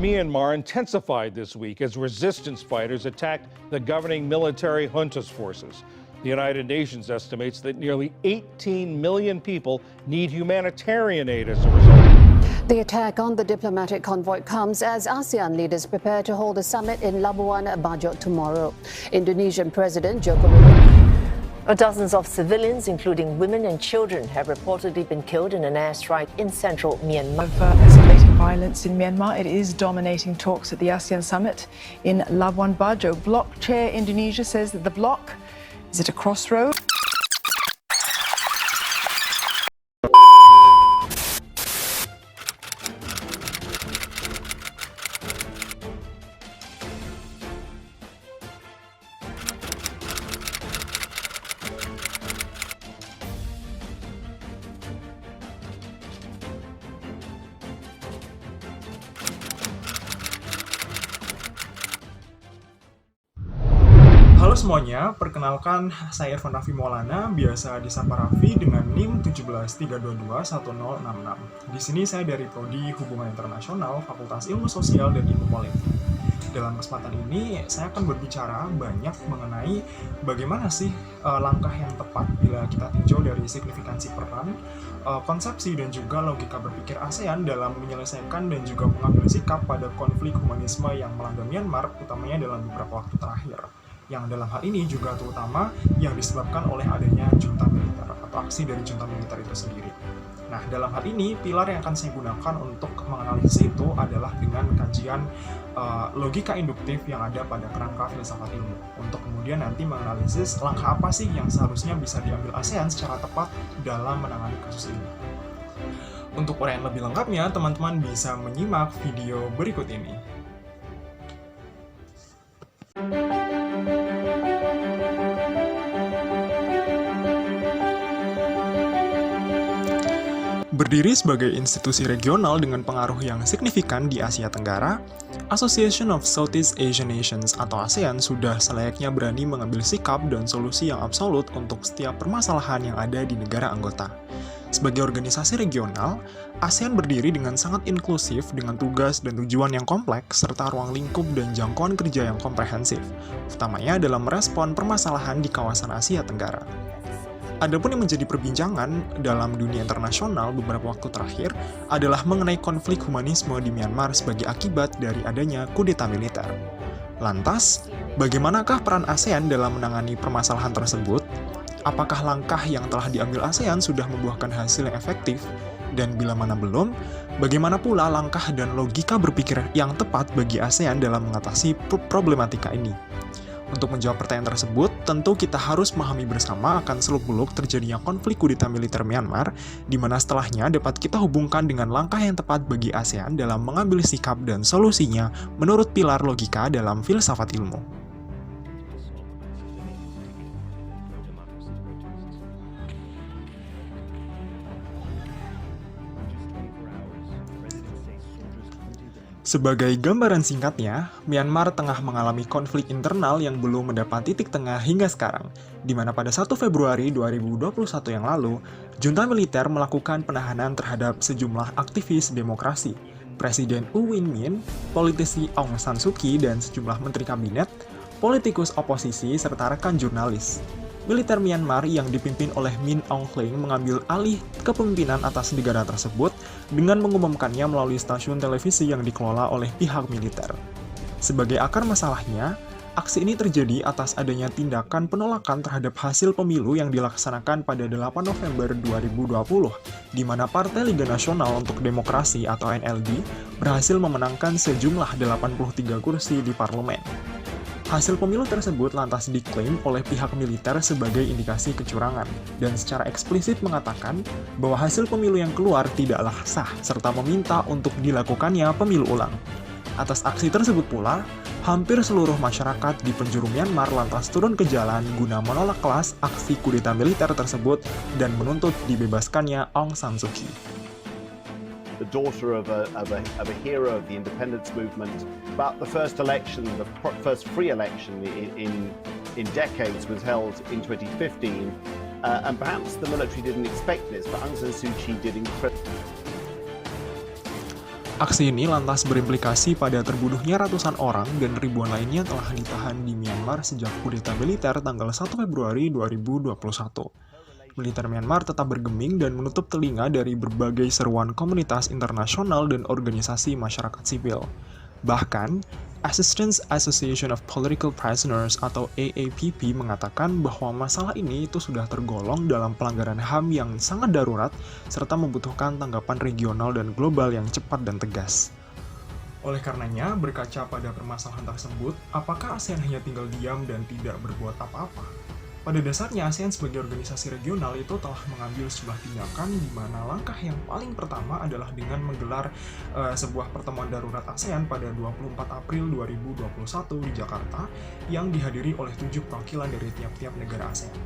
Myanmar intensified this week as resistance fighters attacked the governing military junta's forces. The United Nations estimates that nearly 18 million people need humanitarian aid as a result. The attack on the diplomatic convoy comes as ASEAN leaders prepare to hold a summit in Labuan Bajo tomorrow. Indonesian President Joko Widodo. Dozens of civilians, including women and children, have reportedly been killed in an airstrike in central Myanmar. Escalating violence in Myanmar, it is dominating talks at the ASEAN summit in Labuan Bajo. Bloc chair Indonesia says that the bloc is at a crossroad. Halo semuanya, perkenalkan saya Irfan Raffi Maulana, biasa disapa Raffi dengan NIM 173221066. Di sini saya dari Prodi Hubungan Internasional, Fakultas Ilmu Sosial dan Ilmu Politik. Dalam kesempatan ini, saya akan berbicara banyak mengenai bagaimana sih langkah yang tepat bila kita tinjau dari signifikansi peran, konsepsi dan juga logika berpikir ASEAN dalam menyelesaikan dan juga mengambil sikap pada konflik humanisme yang melanda Myanmar, utamanya dalam beberapa waktu terakhir. Yang dalam hal ini juga terutama yang disebabkan oleh adanya junta militer atau aksi dari junta militer itu sendiri. Nah, dalam hal ini, pilar yang akan saya gunakan untuk menganalisis itu adalah dengan kajian logika induktif yang ada pada kerangka filsafat ilmu, untuk kemudian nanti menganalisis langkah apa sih yang seharusnya bisa diambil ASEAN secara tepat dalam menangani kasus ini. Untuk uraian lebih lengkapnya, teman-teman bisa menyimak video berikut ini. Berdiri sebagai institusi regional dengan pengaruh yang signifikan di Asia Tenggara, Association of Southeast Asian Nations atau ASEAN sudah selayaknya berani mengambil sikap dan solusi yang absolut untuk setiap permasalahan yang ada di negara anggota. Sebagai organisasi regional, ASEAN berdiri dengan sangat inklusif dengan tugas dan tujuan yang kompleks serta ruang lingkup dan jangkauan kerja yang komprehensif, utamanya dalam merespon permasalahan di kawasan Asia Tenggara. Adapun yang menjadi perbincangan dalam dunia internasional beberapa waktu terakhir adalah mengenai konflik humanisme di Myanmar sebagai akibat dari adanya kudeta militer. Lantas, bagaimanakah peran ASEAN dalam menangani permasalahan tersebut? Apakah langkah yang telah diambil ASEAN sudah membuahkan hasil yang efektif? Dan bila mana belum, bagaimana pula langkah dan logika berpikir yang tepat bagi ASEAN dalam mengatasi problematika ini? Untuk menjawab pertanyaan tersebut, tentu kita harus memahami bersama akan seluk-beluk terjadinya konflik kudeta militer Myanmar, di mana setelahnya dapat kita hubungkan dengan langkah yang tepat bagi ASEAN dalam mengambil sikap dan solusinya menurut pilar logika dalam filsafat ilmu. Sebagai gambaran singkatnya, Myanmar tengah mengalami konflik internal yang belum mendapat titik tengah hingga sekarang, di mana pada 1 Februari 2021 yang lalu, junta militer melakukan penahanan terhadap sejumlah aktivis demokrasi, Presiden U Win Myint, politisi Aung San Suu Kyi, dan sejumlah menteri kabinet, politikus oposisi, serta rekan jurnalis. Militer Myanmar yang dipimpin oleh Min Aung Hlaing mengambil alih kepemimpinan atas negara tersebut dengan mengumumkannya melalui stasiun televisi yang dikelola oleh pihak militer. Sebagai akar masalahnya, aksi ini terjadi atas adanya tindakan penolakan terhadap hasil pemilu yang dilaksanakan pada 8 November 2020, di mana Partai Liga Nasional untuk Demokrasi atau NLD berhasil memenangkan sejumlah 83 kursi di parlemen. Hasil pemilu tersebut lantas diklaim oleh pihak militer sebagai indikasi kecurangan, dan secara eksplisit mengatakan bahwa hasil pemilu yang keluar tidaklah sah, serta meminta untuk dilakukannya pemilu ulang. Atas aksi tersebut pula, hampir seluruh masyarakat di penjuru Myanmar lantas turun ke jalan guna menolak keras aksi kudeta militer tersebut dan menuntut dibebaskannya Aung San Suu Kyi. The daughter of a hero of the independence movement. But the first election, the first free election in decades was held in 2015, and perhaps the military didn't expect this, but Aung San Suu Kyi did incredible. Aksi ini lantas berimplikasi pada terbunuhnya ratusan orang dan ribuan lainnya telah ditahan di Myanmar sejak kudeta militer tanggal 1 Februari 2021. Militer Myanmar tetap bergeming dan menutup telinga dari berbagai seruan komunitas internasional dan organisasi masyarakat sipil. Bahkan, Assistance Association of Political Prisoners atau AAPP mengatakan bahwa masalah ini itu sudah tergolong dalam pelanggaran HAM yang sangat darurat serta membutuhkan tanggapan regional dan global yang cepat dan tegas. Oleh karenanya, berkaca pada permasalahan tersebut, apakah ASEAN hanya tinggal diam dan tidak berbuat apa-apa? Pada dasarnya, ASEAN sebagai organisasi regional itu telah mengambil sejumlah tindakan di mana langkah yang paling pertama adalah dengan menggelar sebuah pertemuan darurat ASEAN pada 24 April 2021 di Jakarta yang dihadiri oleh 7 perwakilan dari tiap-tiap negara ASEAN.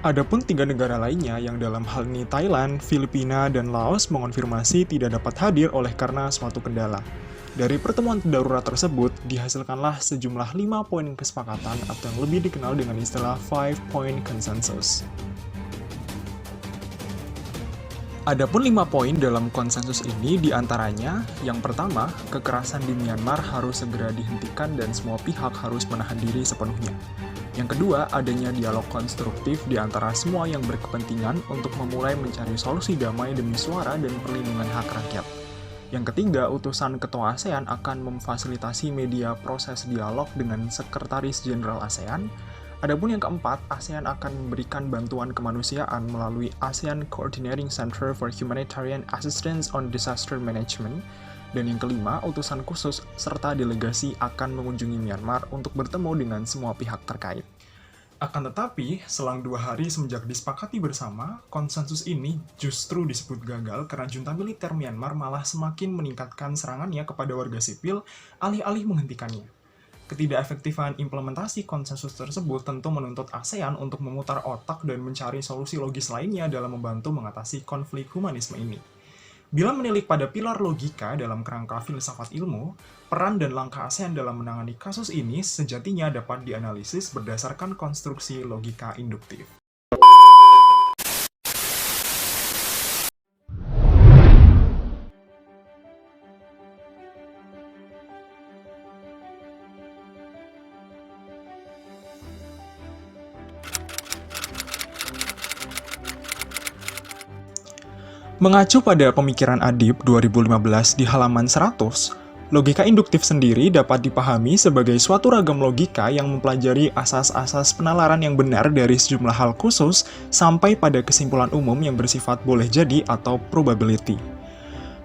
Adapun 3 negara lainnya yang dalam hal ini Thailand, Filipina, dan Laos mengonfirmasi tidak dapat hadir oleh karena suatu kendala. Dari pertemuan darurat tersebut, dihasilkanlah sejumlah 5 poin kesepakatan atau yang lebih dikenal dengan istilah 5-point consensus. Adapun 5 poin dalam konsensus ini diantaranya, yang pertama, kekerasan di Myanmar harus segera dihentikan dan semua pihak harus menahan diri sepenuhnya. Yang kedua, adanya dialog konstruktif di antara semua yang berkepentingan untuk memulai mencari solusi damai demi suara dan perlindungan hak rakyat. Yang ketiga, utusan Ketua ASEAN akan memfasilitasi media proses dialog dengan Sekretaris Jenderal ASEAN. Adapun yang keempat, ASEAN akan memberikan bantuan kemanusiaan melalui ASEAN Coordinating Center for Humanitarian Assistance on Disaster Management. Dan yang kelima, utusan khusus serta delegasi akan mengunjungi Myanmar untuk bertemu dengan semua pihak terkait. Akan tetapi, selang 2 hari semenjak disepakati bersama, konsensus ini justru disebut gagal karena junta militer Myanmar malah semakin meningkatkan serangannya kepada warga sipil alih-alih menghentikannya. Ketidakefektifan implementasi konsensus tersebut tentu menuntut ASEAN untuk memutar otak dan mencari solusi logis lainnya dalam membantu mengatasi konflik humanisme ini. Bila menilik pada pilar logika dalam kerangka filsafat ilmu, peran dan langkah ASEAN dalam menangani kasus ini sejatinya dapat dianalisis berdasarkan konstruksi logika induktif. Mengacu pada pemikiran Adib 2015 di halaman 100, logika induktif sendiri dapat dipahami sebagai suatu ragam logika yang mempelajari asas-asas penalaran yang benar dari sejumlah hal khusus sampai pada kesimpulan umum yang bersifat boleh jadi atau probability.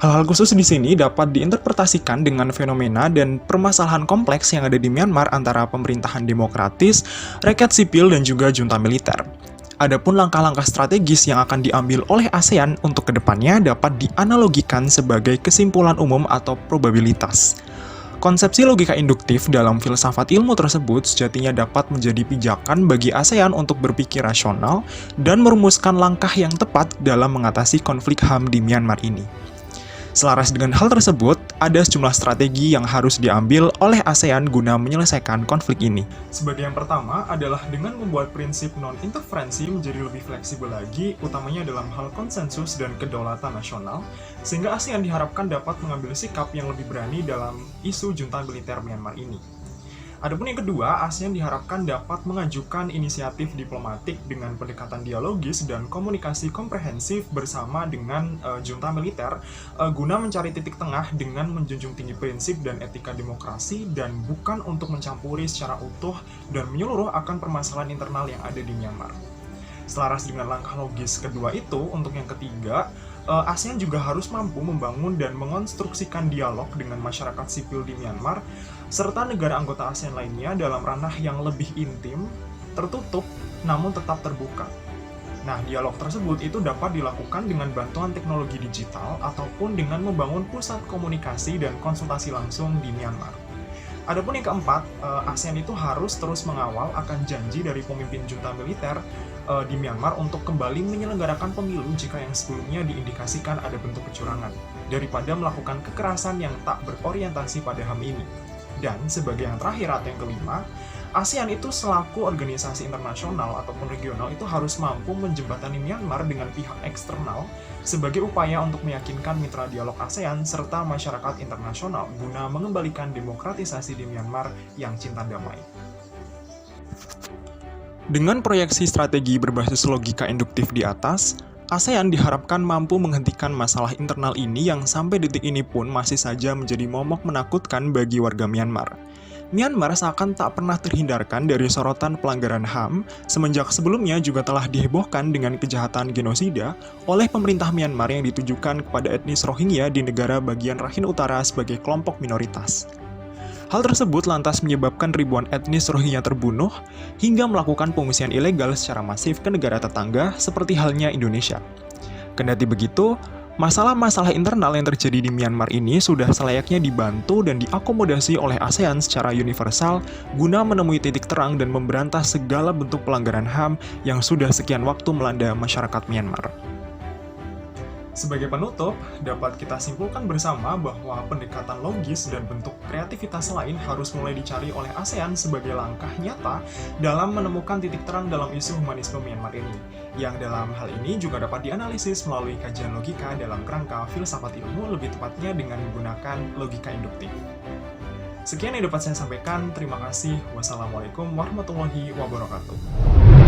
Hal-hal khusus di sini dapat diinterpretasikan dengan fenomena dan permasalahan kompleks yang ada di Myanmar antara pemerintahan demokratis, rakyat sipil, dan juga junta militer. Adapun langkah-langkah strategis yang akan diambil oleh ASEAN untuk kedepannya dapat dianalogikan sebagai kesimpulan umum atau probabilitas. Konsepsi logika induktif dalam filsafat ilmu tersebut sejatinya dapat menjadi pijakan bagi ASEAN untuk berpikir rasional dan merumuskan langkah yang tepat dalam mengatasi konflik HAM di Myanmar ini. Selaras dengan hal tersebut, ada sejumlah strategi yang harus diambil oleh ASEAN guna menyelesaikan konflik ini. Sebagai yang pertama adalah dengan membuat prinsip non-interferensi menjadi lebih fleksibel lagi, utamanya dalam hal konsensus dan kedaulatan nasional, sehingga ASEAN diharapkan dapat mengambil sikap yang lebih berani dalam isu junta militer Myanmar ini. Adapun yang kedua, ASEAN diharapkan dapat mengajukan inisiatif diplomatik dengan pendekatan dialogis dan komunikasi komprehensif bersama dengan junta militer guna mencari titik tengah dengan menjunjung tinggi prinsip dan etika demokrasi dan bukan untuk mencampuri secara utuh dan menyeluruh akan permasalahan internal yang ada di Myanmar. Selaras dengan langkah logis kedua itu, untuk yang ketiga, ASEAN juga harus mampu membangun dan mengonstruksikan dialog dengan masyarakat sipil di Myanmar, serta negara anggota ASEAN lainnya dalam ranah yang lebih intim, tertutup, namun tetap terbuka. Nah, dialog tersebut itu dapat dilakukan dengan bantuan teknologi digital ataupun dengan membangun pusat komunikasi dan konsultasi langsung di Myanmar. Adapun yang keempat, ASEAN itu harus terus mengawal akan janji dari pemimpin junta militer di Myanmar untuk kembali menyelenggarakan pemilu jika yang sebelumnya diindikasikan ada bentuk kecurangan, daripada melakukan kekerasan yang tak berorientasi pada HAM ini. Dan sebagai yang terakhir atau yang kelima, ASEAN itu selaku organisasi internasional ataupun regional itu harus mampu menjembatani Myanmar dengan pihak eksternal sebagai upaya untuk meyakinkan mitra dialog ASEAN serta masyarakat internasional guna mengembalikan demokratisasi di Myanmar yang cinta damai. Dengan proyeksi strategi berbasis logika induktif di atas, ASEAN diharapkan mampu menghentikan masalah internal ini yang sampai detik ini pun masih saja menjadi momok menakutkan bagi warga Myanmar. Myanmar seakan tak pernah terhindarkan dari sorotan pelanggaran HAM, semenjak sebelumnya juga telah dihebohkan dengan kejahatan genosida oleh pemerintah Myanmar yang ditujukan kepada etnis Rohingya di negara bagian Rakhine Utara sebagai kelompok minoritas. Hal tersebut lantas menyebabkan ribuan etnis Rohingya terbunuh, hingga melakukan pengungsian ilegal secara masif ke negara tetangga seperti halnya Indonesia. Kendati begitu, masalah-masalah internal yang terjadi di Myanmar ini sudah selayaknya dibantu dan diakomodasi oleh ASEAN secara universal guna menemui titik terang dan memberantas segala bentuk pelanggaran HAM yang sudah sekian waktu melanda masyarakat Myanmar. Sebagai penutup, dapat kita simpulkan bersama bahwa pendekatan logis dan bentuk kreativitas lain harus mulai dicari oleh ASEAN sebagai langkah nyata dalam menemukan titik terang dalam isu humanisme Myanmar ini, yang dalam hal ini juga dapat dianalisis melalui kajian logika dalam kerangka filsafat ilmu, lebih tepatnya dengan menggunakan logika induktif. Sekian yang dapat saya sampaikan, terima kasih. Wassalamualaikum warahmatullahi wabarakatuh.